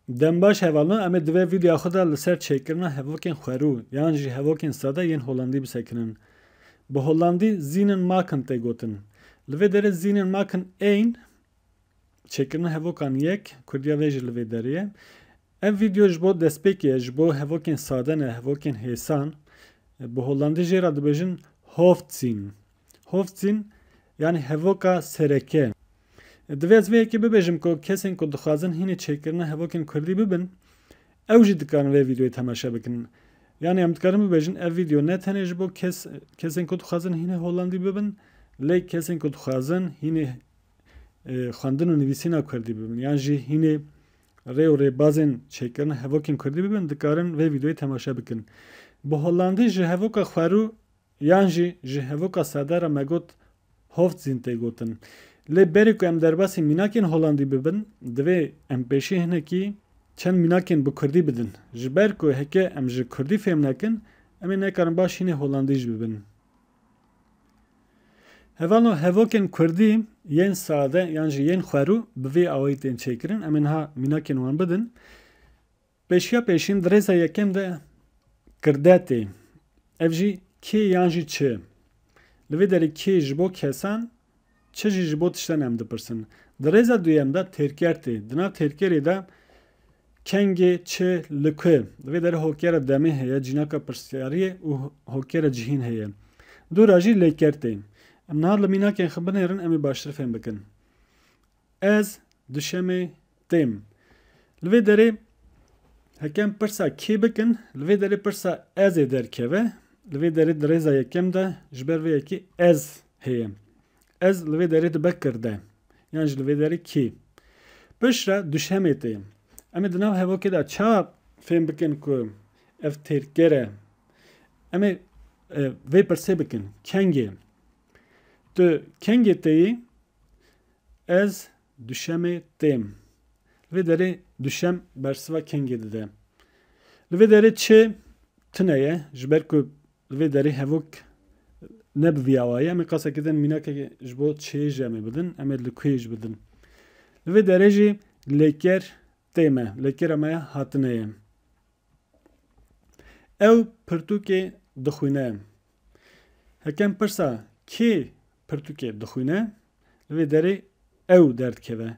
Dembaş hevalno em divê vîdyoya xwe de li ser çêkirina hevokên xwerû yan jî hevokên sade yên Holandî bisekinin. Bi Holandî zînin makin tê gotin. Li vê derê zînin makin eyn çêkirina hevokan yek, Kurdiya vê jî li vê derê ye. Ev vîdyo ji bo destpêkê ye ji bo hevokên sade ne, hevokên hêsan. Bi Holandî jê re dibêjin hoofdzîn. Hoofdzîn yani hevoka sereke. Divê ez vê yekê bibêjim ku kesên ku dixwazin hînê çêkirina hevokên Kurdî bibin, ew jî dikarin vê vîdyoyê temaşe bikin. Yani em dikarin bibêjin ev vîdyo ne tenê ji bo kesên ku dixwazin hînê Holandî bibin, lê kesên ku dixwazin hînê xwendin û nivîsîna Kurdî bibin. Yan jî hînê rê û rêbazên çêkirina hevokên Kurdî bibin, dikarin vê vîdyoyê temaşe bikin. Bi Holandî ji hevoka xwerû yan jî ji hevoka sade re me got hoofdzîn tê gotin. Lê berê ku em derbasî mînakên Holandî bibin, divê em pêşî hinekî çend mînakên bi Kurdî bidin. Ji ber ku heke em ji Kurdî fêm nekin, em ê nekarin baş hînê Holandî jî bibin. Hevano hevokên Kurdî yên sade yan jî yên xwerû bi vê awayî tên çêkirin, em ê niha mînakên wan bidin. Pêşiya pêşîn di rêza yekem de kirdetê. Ev jî kê yan jî çi. Li vê derê kê ji bo kesan, çi jî ji bo tiştan em dipirsin. Di rêza duyem de têrker tê. Di nav têrkerê de kengê, çi, li ku. Li vê derê hokera demê heye, cînaka pirsyariyê û hokera cihîn heye. Dûra jî lêker tê. Em niha li mînakên xwe binêrin, em ê baştir fêm bikin. Ez dişemê têm. Li vê derê hekem pirsa kê bikin, li vê derê pirsa ez ê derkeve. Li vê derê di rêza yekem de ji ber vê yekê ez heye. Ez li vê derê dibe kirde. Yan ji li vê derê kê. Piştre duşemê tê. Em ê di nav hevokê de ça fêm bikin ku ev têrker e. Em ê vê pirsê bikin. Kengê. Tu kengê têyî ez duşemê têm. Li vê derê duşem bersiva kengê dide. Li vê derê çi tune ye ji ber ku li vê derê hevok ne bi vî awayî em ê qaseke din mînakekê ji bo çiyê jî em ê bidin, em ê li kuyê jî bidin. Li vê derê jî lêker tê me. Lêkera me hatine ye. Ew pirtûkê dixwîne. Hekem pirsa kê pirtûkê dixwîne, li vê derê ew derdikeve.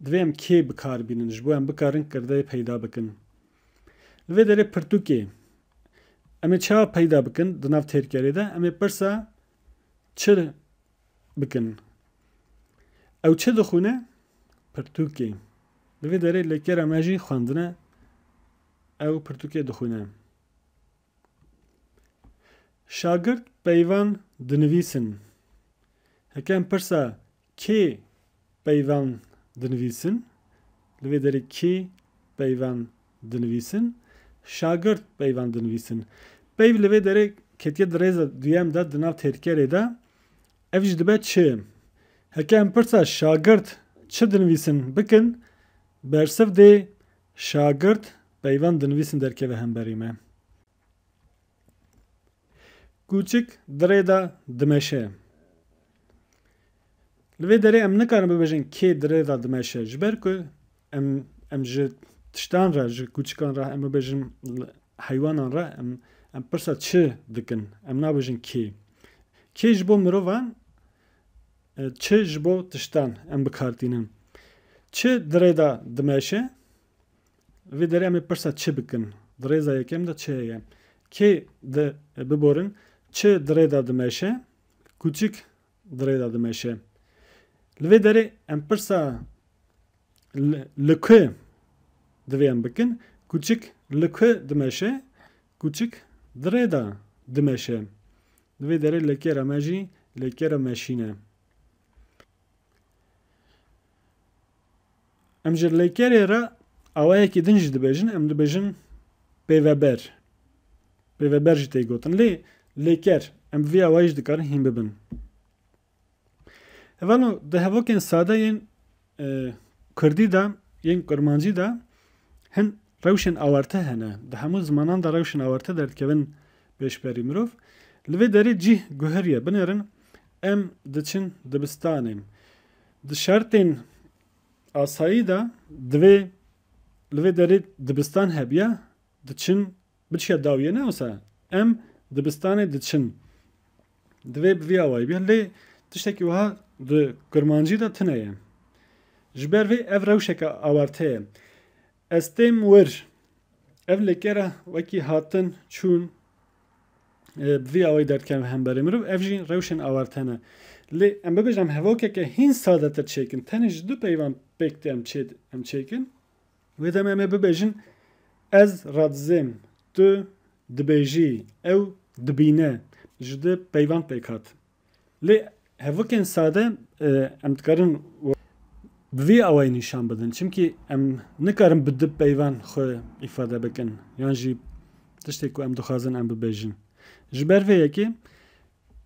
Divê em kê bikarbînin ji bo em bikarin kirdeyê peyda bikin. Li vê derê pirtûkê. Em ê ça peyda bikin di nav têrkerê de, em ê pirsa çi bikin. Ew çi dixwîne? Pirtûkê. Li vê derê lêkera me jî xwendine, ew pirtûkê dixwîne. Şagirt peyvan dinivîsin. Hekem pirsa kê peyvan dinivîsin? Li vê derê kê peyvan dinivîsin? Şagirt peyvan dinivîsin. Peyv li vê derê ketiye di rêza duyem de di nav têrkerê de ev jî dibe çi. Hekem pirsa şagirt çi dinivîsin bikin, bersiv dê şagirt peyvan dinivîsin derkeve hemberî me. Kûçik di rê de dimeşe. Li vê derê em nikarin bibêjin kê di rê de dimeşe. Ji ber ku em ji tiştan re, ji kûçikan re, em bibêjin heywanan re, em pirsa çi dikin. Em nabêjin kê. Kê ji bo mirovan, çi ji bo tiştan em bikartînin. Çi di rê de dimeşe. Vê derê em ê pirsa çi bikin. Di rêza yekem de çi heye. Kê de biborin, çi di rê de dimeşe, kûçik di rê de dimeşe. Li vê derê em pirsa li ku divê em bikin, kûçik li ku dimeşe, kûçik di rê de dimeşe. Li vê derê lêkera me jî lêkera meşîn e. Em ji lêkerê re awayekî din jî dibêjin, em dibêjin pêveber. Pêveber jî tê gotin. Lê lêker em vî awayî jî dikarin hîn bibin. Hevano di hevokên sade yên Kurdî de yên Kurmancî de hin rewşên awarte hene. Di hemû zimanan de rewşên awarte derdikevin pêşberî mirov. Li vê derê cih guheriye binêrin em diçin dibistanê. Di şertên asayî de divê li derê dibistan hebiya diçin biçiya dawiye ne olsa em dibistanê diçin divê bi vî awayî biya lê tiştekî wiha di kurmancî de tune ye ji ber vê ev rewşeka awarte ye ez têm wir ev lêkera wekî hatin çûn bi vî awayî derkevin hemberî mirov ev jî rewşên awarte ne lê em bibêjim hevokeke hîn sadetir çêkin tenê ji du peyvan pêk tê em çêkin wê dem em ê bibêjin ez radizêm tu dibêjî ew dibîne ji du peyvan pêk hat lê hevokên sade em dikarin bi vî awayî nîşan bidin çimkî em nikarin bi du peyvan xwe îfade bikin yan jî tiştê ku em dixwazin em bibêjin ji ber vê yekê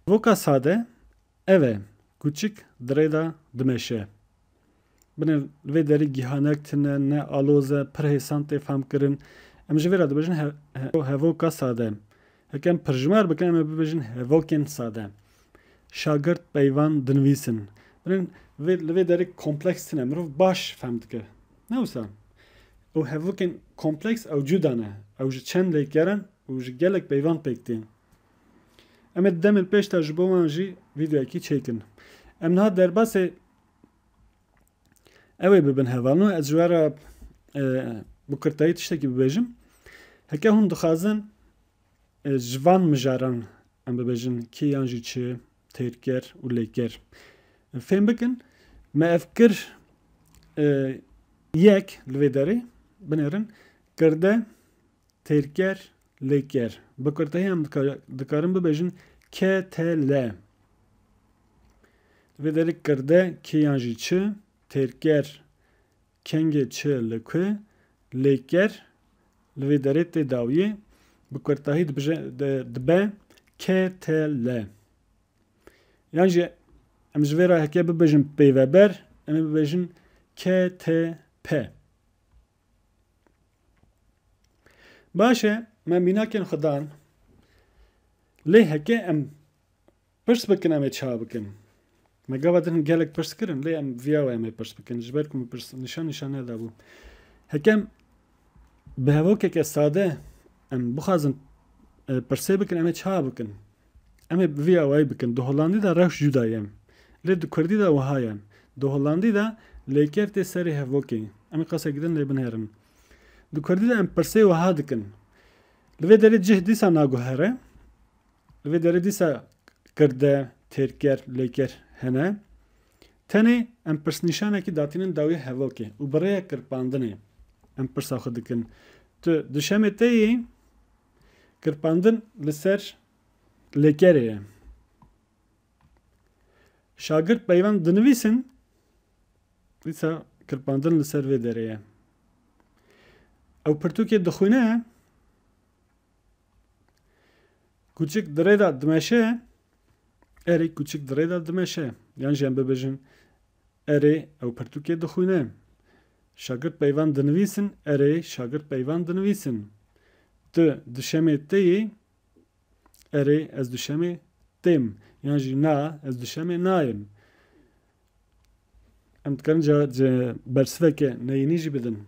hevoka sade ev e kûçik dirê de dimeşe binê li vê derê gîhanek tune ne aloz e pir hêsan tê femkirin em ji vê re dibêjin hevoka sade hekem pirjimar bikin em ê bibêjin hevokên sade şagirt peyvan dinivîsin binên li vê derê kompleks tune mirov baş fehm dike ne wisa ew hevokên kompleks ew cuda ne ew ji çend lêkerin û ji gelek peyvan pêk tîn em ê demê pêş te ji bo wan jî vîdeoyekî çêkin em niha derbasê ew ê bibin hevalino ez ji we re bi kurtayî tiştekî bibêjim heke hûn dixwazin ji van mijaran em bibêjin kî yan jî çi têrker û lêker fêm bikin me ev kir yek li vê derê binêrin kirde têrker lêker bi kurtayî em dikarin bibêjin KTL li vê derê kirde kî yan jî çi têrker kengê çi li ku lêker li vê derê tê dawiyê bi kurtayî dibe KTL yan jî em ji vê re heke bibêjin pêveber em ê bibêjin KTP baş e me mînakên xwe dan lê heke em pirs bikin em ê çawa bikin me gava din gelek pirs kirin lê em viya em ê pirs bikin ji ber ku me pirs nîşan nedabû hekem bi hevokeke sade em bixwazin pirsê bikin em ê çawa bikin em ê bi vî awayî bikin di Holandî de rewş cuda ye lê di Kurdî de wiha ye di Holandî de lêker tê serê hevokê em ê qasek gidin lê binêrin di Kurdî de em pirsê wiha dikin li vê derê cih dîsa naguhere li vê derê dîsa kirde têrker lêker hene tenê em pirsnîşanekî datînin dawiyê hevokê û bi rêya kirpandinê em pirsa xwe dikin tu di şemê te yî kirpandin li ser lêkerê ye şagirt peyvan dinivîsin dîsa kirpandin li ser vê derê ye ew pirtûkê dixwîne kûçik dirê de dimeşe erê kûçik dirê de dimeşe yan jî em bibêjin erê ew pirtûkê dixwîne şagirt peyvan dinivîsin erê şagirt peyvan dinivîsin tu di şemê te yî erê ez di şemê têm yan jî na ez di şemê nayêm em dikarin bersiveke neyînî jî bidin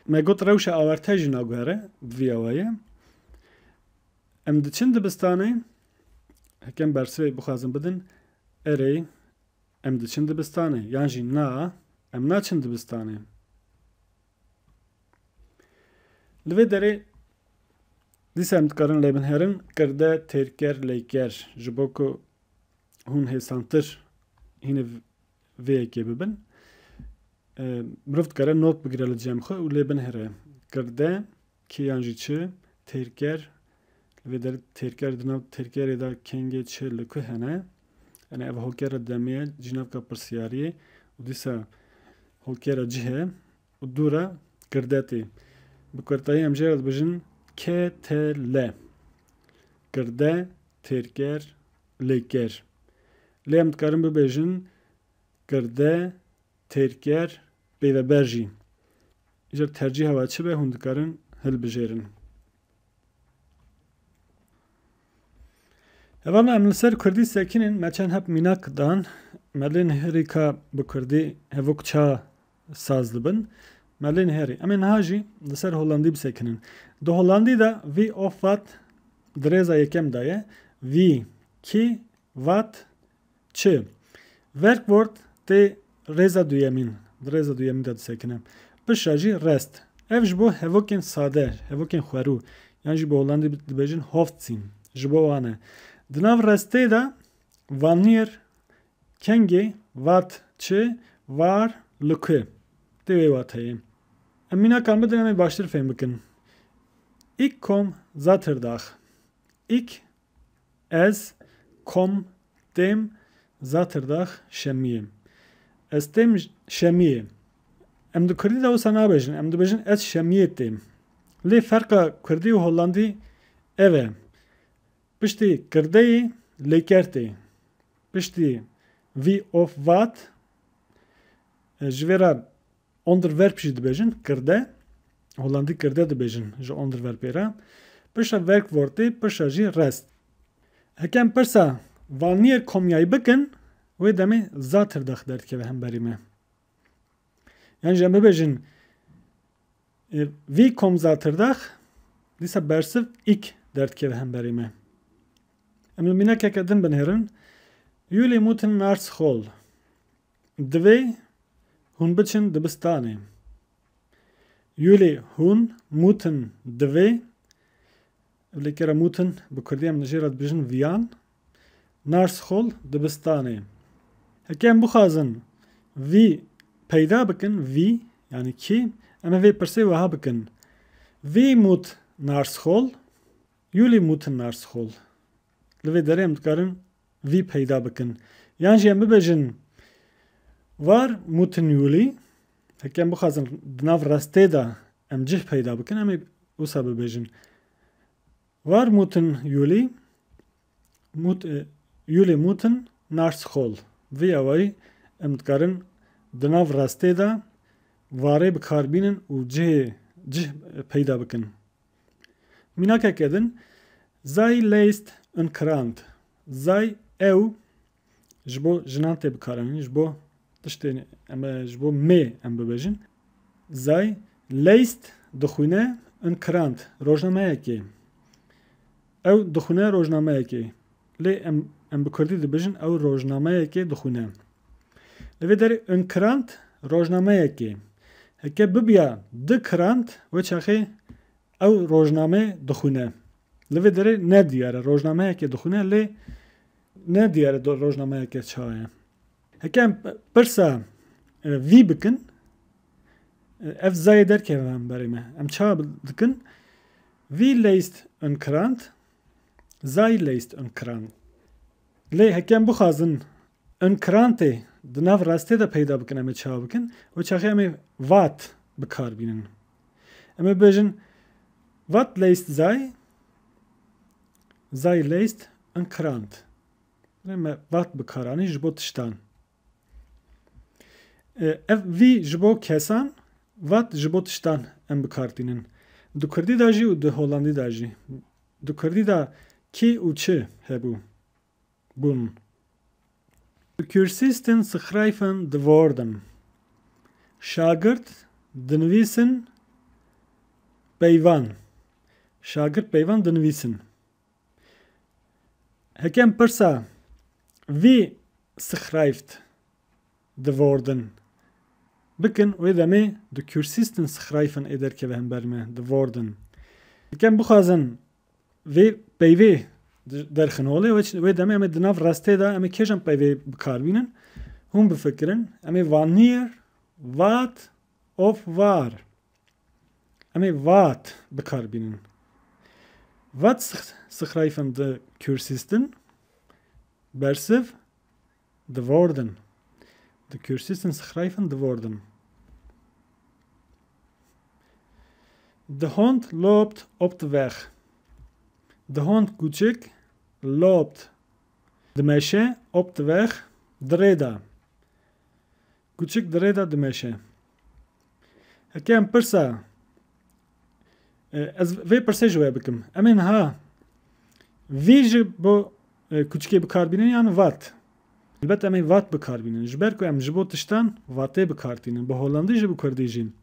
me got rewşa awarte jî naguhere bi vî awayî em diçin dibistanê hekem bersivê bixwazin bidin erê em diçin dibistanê yan jî na em naçin dibistanê li vê derê dîsa em dikarin lê binherin kirde têrker lêker ji bo ku hûn hêsantir hînê vê yekê bibin mirov dikare not bigire li cem xwe û lê binhere kirde kî yan jî çi têrker li vê derê têrker di nav têrkerê de kengê çi li ku hene yani ev hokera demiye cinavka pirsiyariyê û dîsa hokera cihê û dûra kirdetê bi kurtayî em jê re dibêjin KTL kirde têrker lêker lê em dikarin bibêjin kirde têrker pêveber jî îjar tercîha we çi be hûn dikarin hilbijêrin Evana em li ser Kurdî sekinin me çend hep mînak dan me lê nihêrî ka bi Kurdî hevok ça saz dibin. Melên herî. Em ê niha jî li ser Holandî bisekinin. Di Holandî de vî of wat di rêza yekem de ye. Vî, ki, wat, çi. Werkwoord tê rêza duyemîn. Di rêza duyemîn de disekine. Pişa jî rest. Ev ji bo hevokên sade, hevokên xwerû. Yan jî bi Holandî dibêjin hoftsîn. Ji bo wan e. Di nav restê de wanneer, kengê, wat, çi, war, li ku. Tê wê wat heye. Em mînakan bidin em ê baştir fêm bikin. Ik kom zaterdag. Ik, ez, kom, têm zaterdag şemiyê. Ez têm şemiyê. Em di Kurdî de wisa nabêjin. Em dibêjin ez şemiyê têm. Lê ferqa Kurdî û Holandî ev e. Piştî kirdeyê lêker tê. Piştî vî of wat ji vê re onderwerp jî dibêjin kirde. Holandî kirde dibêjin ji onderwerpê re. Pişa werkwoordê pişa jî rest. Hekem pirsa wanneer kom jij bikin wê demê zaterdag derdikeve hemberî me. Yani ji em bibêjin vî kom zaterdag dîsa bersiv ik derdikeve hemberî me. Em li mînekeke din binêrin. Yûlê mutin nar xol. Divê hûn biçin dibistanê. Yûlê hûn mutin divê. Lêkera mutin bi Kurdî em jê re dibêjin viyan. Nar xol dibistanê. Heke em bixwazin vî peyda bikin, vî yani ki, em vê pirsê wiha bikin. Vî mut nar xol, yûlê mutin nar xol. Li vê derê em dikarin vî peyda bikin. Yan jî em bibêjin var mutin yûlî. Heke em bixwazin di nav restê de em cih peyda bikin, em ê wisa bibêjin. Var mutin yûlî, yûlê mutin nar xol. Vê awayî em dikarin di nav restê de varê bikarbînin û cih peyda bikin. Mînakeke din. Zij leest een krant. Zij ew ji bo jinan tê bikaranîn, ji bo tiştê em ji bo mê em bibêjin. Zij leest dixwîne een krant. Rojnameyekê. Ew dixwîne rojnameyekê. Lê em bi Kurdî dibêjin ew rojnameyekê dixwîne. Li vê derê een krant rojnameyekê. Heke bibiya di krant wê çaxê ew rojname dixwîne. Li vê derê ne diyare rojnameyekê dixwîne lê ne diyare rojnameyekê çawa ye. Heke em pirsa vî bikin ev zayê derkeve hemberî me. Em çawa dikin vî leist een krant. Zij leist een krant. Lê heke em bixwazin een krantê di nav restê de peyda bikin em ê çawa bikin wê çaxê em ê wat bikarbînin. Em ê bêjin wat leist zij? Zij leist een krant. Me wat bikaranî ji bo tiştan. Ev vî ji bo kesan, wat ji bo tiştan em bikartînin. Di Kurdî de jî û di Holandî de jî. Di Kurdî de ki û çi hebû. Bûn. De kursisten schrijven de woorden. Şagird dinivîsin peyvan. Şagird peyvan dinivîsin. Hekem pirsa vî schrijft de woorden. Bikin wê demê de kursisten schrijven ê derkeve hember me de woorden. Hekem bixwazin vê peyvê derxinolê wê demê em ê di nav restê de em ê kêjan peyvê bikarbînin. Hûn bifikirin em ê wanneer, wat of war. Em ê wat bikarbînin. Wat schrijven de kursisten? Bersiv de woorden. De kursisten schrijven de woorden. De hond loopt op de weg. De hond Küçük loopt de meşe op de weg Dreda. Küçük Dreda de meşe. Hekem pirsa ez vê pirsê ji wê bikim. Em ê niha vî ji bo küçükê bikarbînin yan wat. البته ام وات بکاربینن جبر کو ام جبو تشتان واته بکارتینن به هولندی جبو کردی جین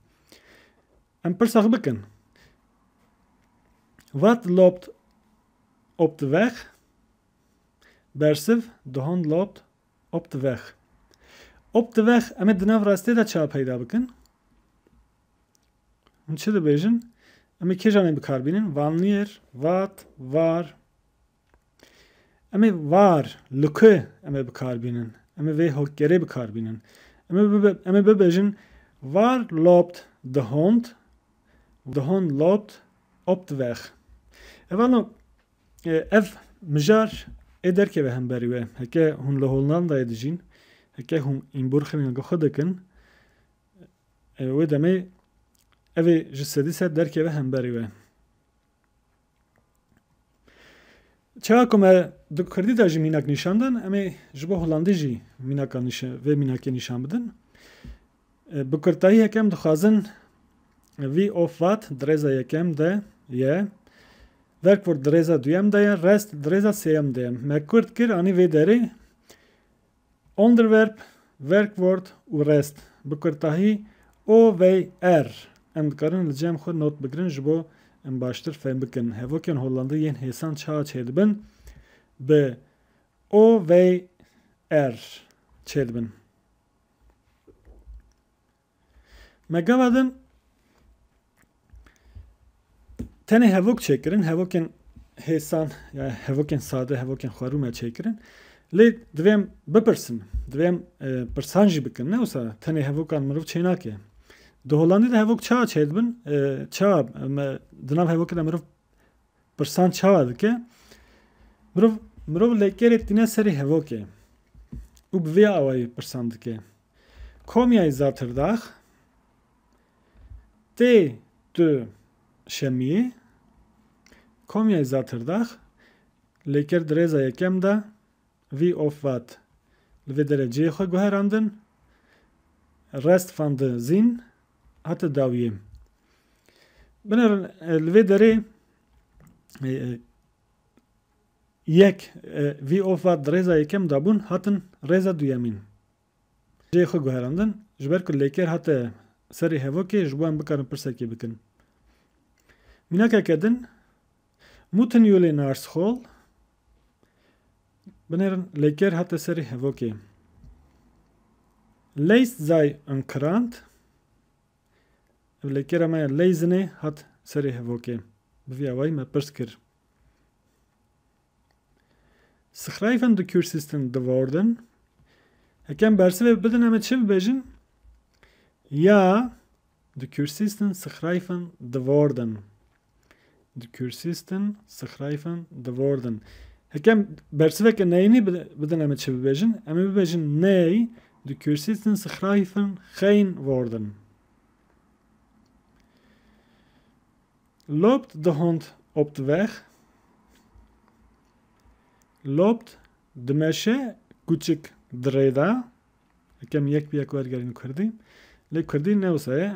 ام پرساق بکن wat loopt op de weg برسف de hond loopt op de weg op de weg ام دناو راسته دا چا پیدا بکن هم چه ده بیجن ام که جانه بکاربینن wanneer wat waar ام var lüke ام بکاربینن ام وی هوگره بکاربینن ام ببیجن waar loopt de hond loopt op de weg evano ev مجار eder که به هم بریوه هکه هون لهولنان دا edijin هکه هم این برخرین گو خودکن و دمی اوی جسدی سد در که به هم بریوه چه کمه دو کردی دا جی میناک نشاندن امی جبو هولندی جی میناک نشان بدن بکرتایی هکم دخوازن وی of wat درزا یکم ده یه werkwoord درزا دویم ده یه rest درزا سیم ده مکرد کر آنی وی داره onderwerp werkwoord و rest بکرتایی او وی ام دکارن لجم خود نوت بگرن جبو ام باشتر فهم بکن هفوکن هولنده یه حسان چه چهد بن به او وی چهد بن مگوادن تنه هفوک چکرن هفوکن حسان یا هفوکن ساده هفوکن خوارو ما چکرن لی دویم بپرسن دویم پرسانجی بکن نه اوسا تنه هفوکان مروف چیناکه دو هولندی ده هفوک چه چهد بن چه دناب هفوک ده مروف پرسان چه دکه مروف لیکر اتنه سری هفوکه او بویا آوایی پرسان دکه کومیای زاترداخ تی تو شمیه کومیای زاترداخ لیکر درزا یکم ده وی of wat لوی درجه خود گوهراندن rest van de zin hatta daviyem بنر لوی دره یک وی of wat درزا یکم دابون هاتن رزا دویمین جه خود گوهراندن جبر کل لیکر hatta سری هفوکی جبوان بکارن پرسکی بکن میناکا کدن موتن یولی نارس خول بنرن لیکر hatta سری هفوکی leest zij een krant لیکر ما لیزنه hat سری هفوکی بوی آوائی ما پرس کر schrijven de cursisten de woorden هکم برسه بدن همه چه ببیجن ja de cursisten schrijven de woorden de cursisten schrijven de woorden هکم برسه که نینی بدن همه چه ببیجن همه ببیجن nee de cursisten schrijven geen woorden loopt de hond op de weg loopt de meisje küçük dreda هکم یک بیا کارگرین کردی لی کردی نوسایه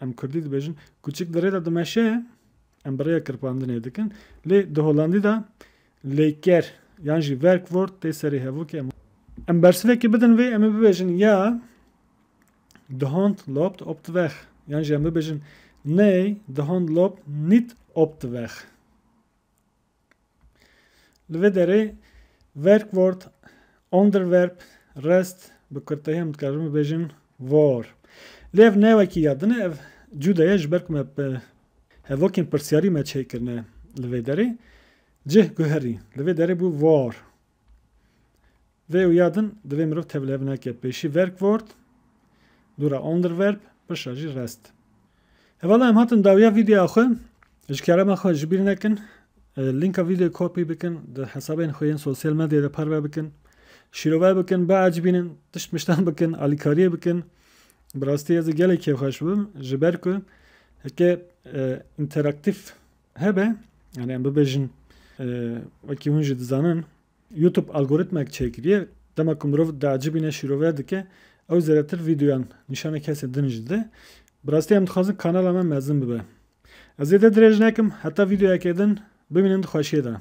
ام کردی دبیجن küçük dreda de meisje ام برای کرپاندن edeken لی de هولندی دا لیکر یعنی werkwoord te seri hevo که ام برسوه که بدن وی ام ببیجن ja de hond loopt op de weg یعنی ام ببیجن nee de hond loopt niet op de weg لوی داره werkwoord onderwerp rest بکرته هم دکارم ببیجن war لیو نوه که یادنه اف جودایه جبرکم اب هفوکین پرسیاری ما چه کرنه لوی داره جه گوهری لوی داره بو war ve uyadın dve mrov tevlevna ke peşi werkwoord dura onderwerp pershaji rest evala em hatın davya video axı ejkarama xo jbir nekin linka video copy bikin de hesabên xoyên sosyal medyada parve bikin şirova bikin baacbinin tiştmiştan bikin alikariye bikin birastî ez gelek xweş bim ji ber ku heke interaktif hebe yani em bibêjin wekî hûn jî dizanin YouTube algoritmek çekiriye demek kumrov da acibine şirove dike ew zêdetir videoyan nîşana kesê din jî de birastî em dixwazin kanala me mezin bibe ez ê de dirêj nekim heta videoyekê din bimînin dixweşiyê de